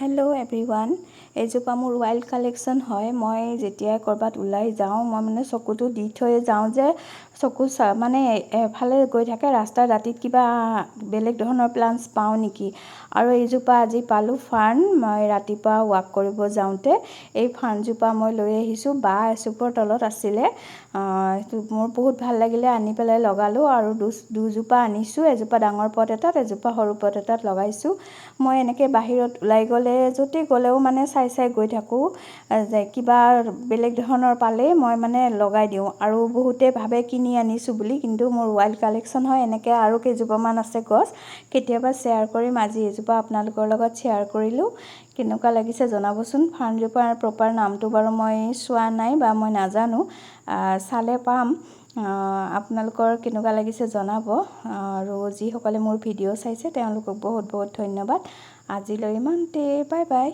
Hello' everyone, এইজোপা মোৰ wild collection হয়। মই যেতিয়াই ক'ৰবাত ওলাই যাওঁ মই মানে চকুটো দি থৈ যাওঁ যে চকু মানে এফালে গৈ থাকে ৰাস্তাৰ দাঁতিত কিবা বেলেগ ধৰণৰ প্লাণ্টছ পাওঁ নেকি। আৰু এইজোপা আজি পালোঁ ফাৰ্ণ। মই ৰাতিপুৱা ৱাক কৰিব যাওঁতে এই ফাৰ্ণজোপা মই লৈ আহিছোঁ। বাঁহ এচুপৰ তলত আছিলে, মোৰ বহুত ভাল লাগিলে, আনি পেলাই লগালোঁ। আৰু দুজোপা আনিছোঁ, এজোপা ডাঙৰ পট এটাত, এজোপা সৰু পট এটাত লগাইছোঁ। মই এনেকৈ বাহিৰত ওলাই গ'লে য'তে গ'লেও মানে চাই গৈ থাকোঁ, যে কিবা বেলেগ ধৰণৰ পালেই মই মানে লগাই দিওঁ। আৰু বহুতে ভাবে কিনি আনিছোঁ বুলি, কিন্তু মোৰ ৱাইল্ড কালেকশ্যন হয়। এনেকৈ আৰু কেইজোপামান আছে গছ, কেতিয়াবা শ্বেয়াৰ কৰিম। আজি এজোপা আপোনালোকৰ লগত শ্বেয়াৰ কৰিলোঁ। কেনেকুৱা লাগিছে জনাবচোন। ফাৰ্ণজোপাৰ প্ৰপাৰ নামটো বাৰু মই চোৱা নাই বা মই নাজানো, চালে পাম। আপোনালোকৰ কেনেকুৱা লাগিছে জনাব। আৰু যিসকলে মোৰ ভিডিঅ' চাইছে তেওঁলোকক বহুত বহুত ধন্যবাদ। আজিলৈ ইমানতে, বাই বাই।